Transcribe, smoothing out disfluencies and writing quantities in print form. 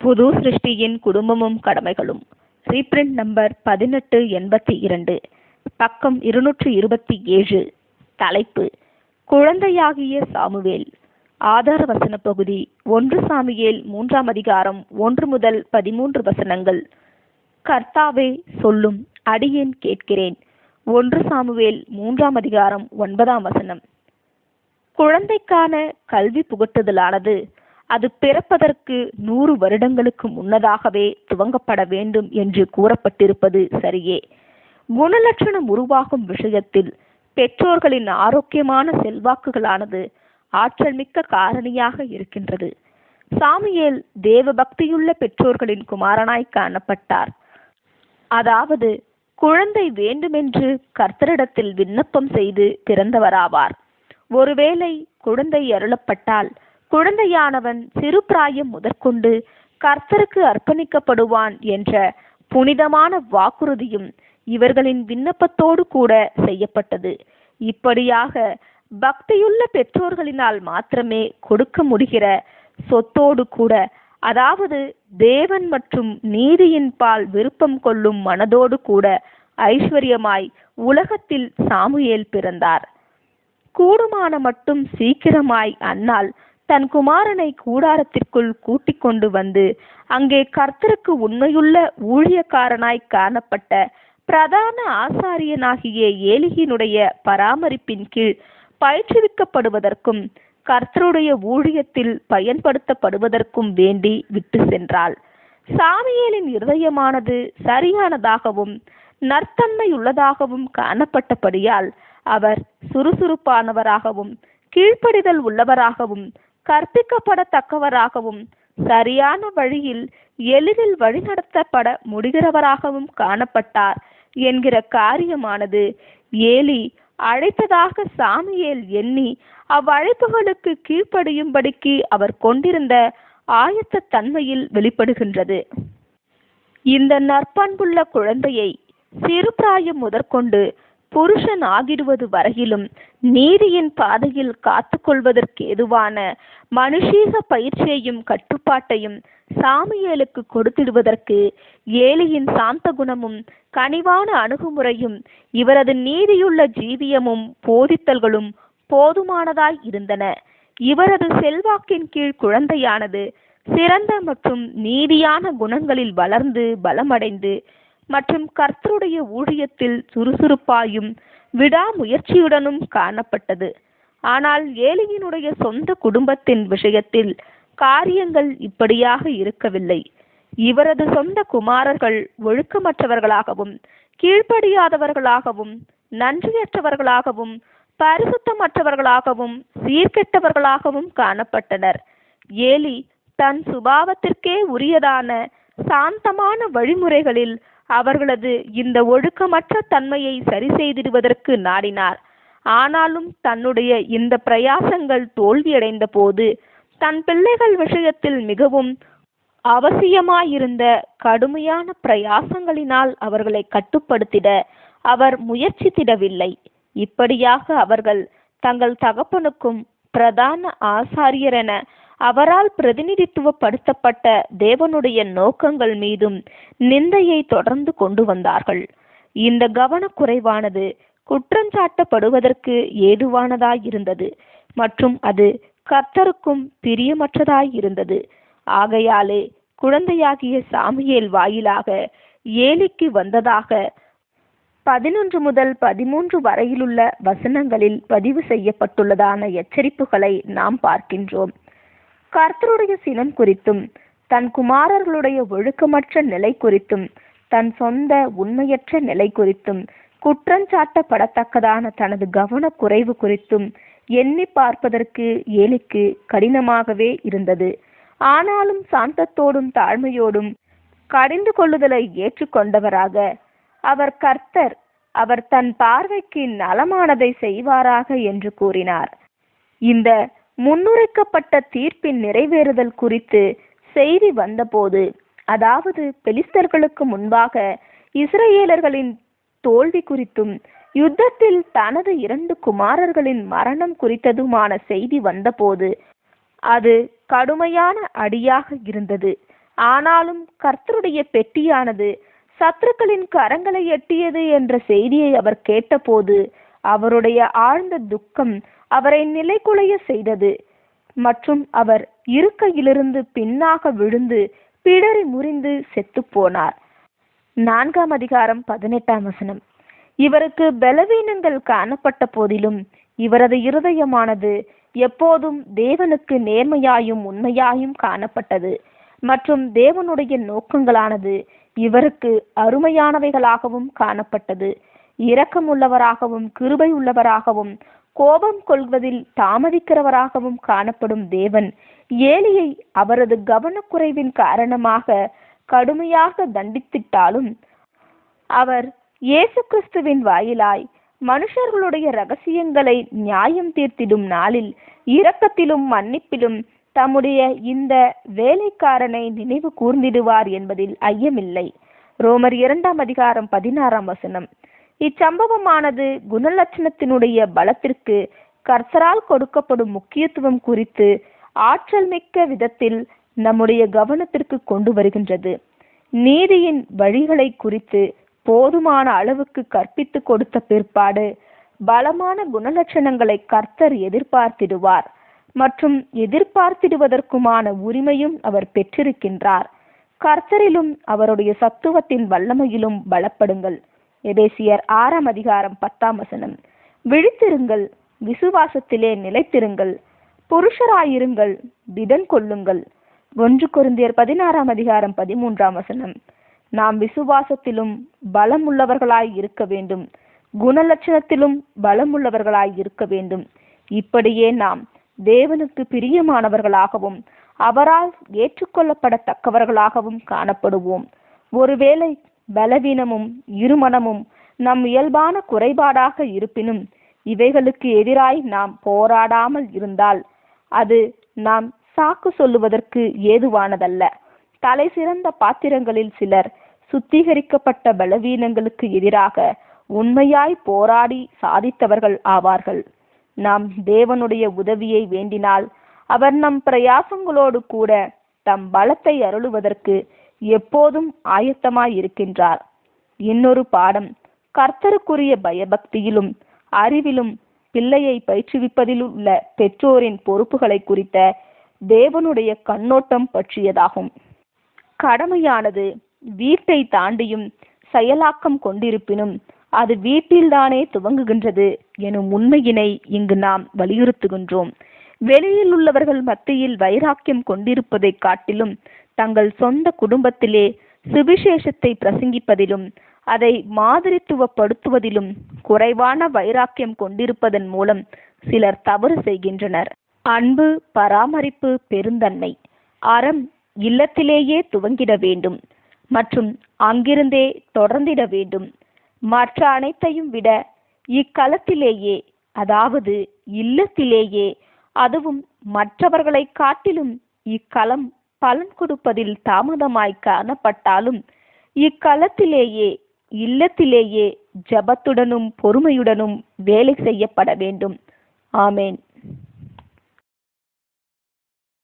புது சிருஷ்டியின் குடும்பமும் கடமைகளும். Reprint number 1882, பக்கம் 227. தலைப்பு: குழந்தையாகிய சாமுவேல். ஆதார வசன பகுதி: 1 சாமுவேல் 3ஆம் அதிகாரம் 1 முதல் 13 வசனங்கள். கர்த்தாவே சொல்லும், அடியேன் கேட்கிறேன். 1 சாமுவேல் 3ஆம் அதிகாரம் 9ஆம் வசனம். குழந்தைக்கான கல்வி புகட்டுதலானது அது பிறப்பதற்கு 100 வருடங்களுக்கு முன்னதாகவே துவங்கப்பட வேண்டும் என்று கூறப்பட்டிருப்பது சரியே. குணலட்சணம் உருவாகும் விஷயத்தில் பெற்றோர்களின் ஆரோக்கியமான செல்வாக்குகளானது ஆற்றல் மிக்க காரணியாக இருக்கின்றது. சாமுவேல் தேவ பக்தியுள்ள பெற்றோர்களின் குமாரனாய் காணப்பட்டார். அதாவது குழந்தை வேண்டுமென்று கர்த்தரிடத்தில் விண்ணப்பம் செய்து பிறந்தவராவார். ஒருவேளை குழந்தை அருளப்பட்டால் குழந்தையானவன் சிறு பிராயம் முதற்கொண்டு கர்த்தருக்கு அர்ப்பணிக்கப்படுவான் என்ற புனிதமான வாக்குறுதியும் இவர்களின் விண்ணப்பத்தோடு கூட செய்யப்பட்டது. இப்படியாக பக்தியுள்ள பெற்றோர்களினால் மாத்திரமே கொடுக்க முடிகிற சொத்தோடு கூட, அதாவது தேவன் மற்றும் நீதியின் பால் விருப்பம் கொள்ளும் மனதோடு கூட ஐஸ்வர்யமாய் உலகத்தில் சாமுவேல் பிறந்தார். கூடுமான மட்டும் சீக்கிரமாய் அன்னாள் தன் குமாரனை கூடாரத்திற்குள் கூட்டிக் கொண்டு வந்து அங்கே கர்த்தருக்கு உண்மையுள்ள ஊழியக்காரனாய் காணப்பட்ட பிரதான ஆசாரியனாகிய ஏலியினுடைய பராமரிப்பின் கீழ் பயிற்றுவிக்கப்படுவதற்கும் கர்த்தருடைய ஊழியத்தில் பயன்படுத்தப்படுவதற்கும் வேண்டி விட்டு சென்றாள். சாமுவேலின் இருதயமானது சரியானதாகவும் நற்தன்மையுள்ளதாகவும் காணப்பட்டபடியால் அவர் சுறுசுறுப்பானவராகவும் கீழ்ப்படிதல் உள்ளவராகவும் கற்பிக்கப்படத்தக்கவராகவும் சரியான வழியில் எளிதில் வழிநடத்தப்பட முடிகிறவராகவும் காணப்பட்டார் என்கிற காரியமானது ஏலி அழைத்ததாக சாமுவேல் எண்ணி அவ்வழைப்புகளுக்கு கீழ்ப்படியும்படிக்கு அவர் கொண்டிருந்த ஆயத்த தன்மையில் வெளிப்படுகின்றது. இந்த நற்பண்புள்ள குழந்தையை சிறு பிராயம் முதற்கொண்டு புருஷன் ஆகிடுவது வரையிலும் நீதியின் பாதையில் காத்து கொள்வதற்கு ஏதுவான மனுஷீக பயிற்சியையும் கட்டுப்பாட்டையும் சாமுவேலுக்கு கொடுத்திடுவதற்கு ஏலியின் சாந்த குணமும் கனிவான அணுகுமுறையும் இவரது நீதியுள்ள ஜீவியமும் போதித்தல்களும் போதுமானதாய் இருந்தன. இவரது செல்வாக்கின் கீழ் குழந்தையானது சிறந்த மற்றும் நீதியான குணங்களில் வளர்ந்து பலமடைந்து மற்றும் கர்த்தருடைய ஊழியத்தில் சுறுசுறுப்பாயும் விடாமுயற்சியுடனும் காணப்பட்டது. ஆனால் ஏலியினுடைய சொந்த குடும்பத்தின் விஷயத்தில் காரியங்கள் இப்படியாக இருக்கவில்லை. இவரது சொந்த குமாரர்கள் ஒழுக்கமற்றவர்களாகவும் கீழ்ப்படியாதவர்களாகவும் நன்றியற்றவர்களாகவும் பரிசுத்தமற்றவர்களாகவும் சீர்கெட்டவர்களாகவும் காணப்பட்டனர். ஏலி தன் சுபாவத்திற்கே உரியதான சாந்தமான வழிமுறைகளில் அவர்களது இந்த ஒழுக்கமற்ற தன்மையை சரி செய்திடுவதற்கு நாடினார். ஆனாலும் தன்னுடைய இந்த பிரயாசங்கள் தோல்வியடைந்த போது தன் பிள்ளைகள் விஷயத்தில் மிகவும் அவசியமாயிருந்த கடுமையான பிரயாசங்களினால் அவர்களை கட்டுப்படுத்திட அவர் முயற்சித்திடவில்லை. இப்படியாக அவர்கள் தங்கள் தகப்பனுக்கும் பிரதான ஆசாரியரென அவரால் பிரதிநிதித்துவப்படுத்தப்பட்ட தேவனுடைய நோக்கங்கள் மீதும் நிந்தையை தொடர்ந்து கொண்டு வந்தார்கள். இந்த கவனக்குறைவானது குற்றஞ்சாட்டப்படுவதற்கு ஏதுவானதாயிருந்தது மற்றும் அது கர்த்தருக்கும் பிரியமற்றதாயிருந்தது. ஆகையாலே குழந்தையாகிய சாமுவேல் வாயிலாக ஏலிக்கு வந்ததாக 11 முதல் 13 வரையிலுள்ள வசனங்களில் பதிவு செய்யப்பட்டுள்ளதான எச்சரிப்புகளை நாம் பார்க்கின்றோம். கர்த்தருடைய சினம் குறித்தும் தன் குமாரர்களுடைய ஒழுக்கமற்ற நிலை குறித்தும் தன் சொந்த உண்மையற்ற நிலை குறித்தும் குற்றஞ்சாட்டப்படத்தக்கதான தனது கவனக்குறைவு குறித்தும் எண்ணி பார்ப்பதற்கு ஏலிக்கு கடினமாகவே இருந்தது. ஆனாலும் சாந்தத்தோடும் தாழ்மையோடும் கடிந்து கொள்ளுதலை ஏற்றுக்கொண்டவராக அவர் கர்த்தர் அவர் தன் பார்வைக்கு நலமானதை செய்வாராக என்று கூறினார். இந்த முன்னுரைக்கப்பட்ட தீர்ப்பின் நிறைவேறுதல் குறித்து செய்தி வந்தபோது, அதாவது பெலிஸ்தர்களுக்கு முன்பாக இஸ்ரவேலர்களின் தோல்வி குறித்தும் யுத்தத்தில் தனது 2 குமாரர்களின் மரணம் குறித்ததுமான செய்தி வந்தபோது அது கடுமையான அடியாக இருந்தது. ஆனாலும் கர்த்தருடைய பெட்டியானது சத்துருக்களின் கரங்களை எட்டியது என்ற செய்தியை அவர் கேட்டபோது அவருடைய ஆழ்ந்த துக்கம் அவரை நிலைகுலைய செய்தது மற்றும் அவர் இருக்கையிலிருந்து பின்னாக விழுந்து பிடரி முறிந்து செத்து போனார். 4ஆம் அதிகாரம் 18ஆம் வசனம். இவருக்கு பலவீனங்கள் காணப்பட்ட போதிலும் இவரது இருதயமானது எப்போதும் தேவனுக்கு நேர்மையாயும் உண்மையாயும் காணப்பட்டது மற்றும் தேவனுடைய நோக்கங்களானது இவருக்கு அருமையானவைகளாகவும் காணப்பட்டது. இரக்கமுள்ளவராகவும் கிருபை உள்ளவராகவும் கோபம் கொள்வதில் தாமதிக்கிறவராகவும் காணப்படும் தேவன் ஏலியை அவரது கவனக்குறைவின் காரணமாக கடுமையாக தண்டித்திட்டாலும் அவர் இயேசு கிறிஸ்துவின் வாயிலாய் மனுஷர்களுடைய இரகசியங்களை நியாயம் தீர்த்திடும் நாளில் இரக்கத்திலும் மன்னிப்பிலும் தம்முடைய இந்த வேலைக்காரனை நினைவு கூர்ந்திடுவார் என்பதில் ஐயமில்லை. ரோமர் 2ஆம் அதிகாரம் 16ஆம் வசனம். இச்சம்பவமானது குணலட்சணத்தினுடைய பலத்திற்கு கர்த்தரால் கொடுக்கப்படும் முக்கியத்துவம் குறித்து ஆற்றல் மிக்க விதத்தில் நம்முடைய கவனத்திற்கு கொண்டு வருகின்றது. நீதியின் வழிகளை குறித்து போதுமான அளவுக்கு கற்பித்து கொடுத்த பிற்பாடு பலமான குணலட்சணங்களை கர்த்தர் எதிர்பார்த்திடுவார் மற்றும் எதிர்பார்த்திடுவதற்குமான உரிமையும் அவர் பெற்றிருக்கின்றார். கர்த்தரிலும் அவருடைய சத்துவத்தின் வல்லமையிலும் பலப்படுங்கள். எபேசியர் 6ஆம் அதிகாரம் 10ஆம் வசனம். விழித்திருங்கள், விசுவாசத்திலே நிலைத்திருங்கள், புருஷராயிருங்கள், திடன் கொள்ளுங்கள். 1 கொரிந்தியர் 16ஆம் அதிகாரம் 13ஆம் வசனம். நாம் விசுவாசத்திலும் பலம் உள்ளவர்களாய் இருக்க வேண்டும், குணலட்சணத்திலும் பலம் உள்ளவர்களாய் இருக்க வேண்டும். இப்படியே நாம் தேவனுக்கு பிரியமானவர்களாகவும் அவரால் ஏற்றுக்கொள்ளப்படத்தக்கவர்களாகவும் காணப்படுவோம். ஒருவேளை பலவீனமும் இருமனமும் நம் இயல்பான குறைபாடாக இருப்பினும் இவைகளுக்கு எதிராய் நாம் போராடாமல் இருந்தால் அது நாம் சாக்கு சொல்லுவதற்கு ஏதுவானதல்ல. தலை சிறந்த பாத்திரங்களில் சிலர் சுத்திகரிக்கப்பட்ட பலவீனங்களுக்கு எதிராக உண்மையாய் போராடி சாதித்தவர்கள் ஆவார்கள். நாம் தேவனுடைய உதவியை வேண்டினால் அவர் நம் பிரயாசங்களோடு கூட தம் பலத்தை அருளுவதற்கு எப்போதும் ஆயத்தமாய் இருக்கின்றார். இன்னொரு பாடம், கர்த்தருக்குரிய பயபக்தியிலும் அறிவிலும் பிள்ளையை பயிற்றுவிப்பதில் உள்ள பெற்றோரின் பொறுப்புகளை குறித்த தேவனுடைய கண்ணோட்டம் பற்றியதாகும். கடமையானது வீட்டை தாண்டியும் செயலாக்கம் கொண்டிருப்பினும் அது வீட்டில்தானே துவங்குகின்றது எனும் உண்மையினை இங்கு நாம் வலியுறுத்துகின்றோம். வெளியில் உள்ளவர்கள் மத்தியில் வைராக்கியம் கொண்டிருப்பதை காட்டிலும் தங்கள் சொந்த குடும்பத்திலே சுவிசேஷத்தை பிரசங்கிப்பதிலும் அதை மாதிரித்துவப்படுத்துவதிலும் குறைவான வைராக்கியம் கொண்டிருப்பதன் மூலம் சிலர் தவறு செய்கின்றனர். அன்பு, பராமரிப்பு, பெருந்தன்மை, அறம் இல்லத்திலேயே துவங்கிட வேண்டும் மற்றும் அங்கிருந்தே தொடர்ந்திட வேண்டும். மற்ற அனைத்தையும் விட இக்களத்திலேயே, அதாவது இல்லத்திலேயே, அதுவும் மற்றவர்களை காட்டிலும் இக்களம் பலன் கொடுப்பதில் தாமதமாய் காணப்பட்டாலும் இக்களத்திலேயே இல்லத்திலேயே ஜபத்துடனும் பொறுமையுடனும் வேலை செய்யப்பட வேண்டும். ஆமேன்.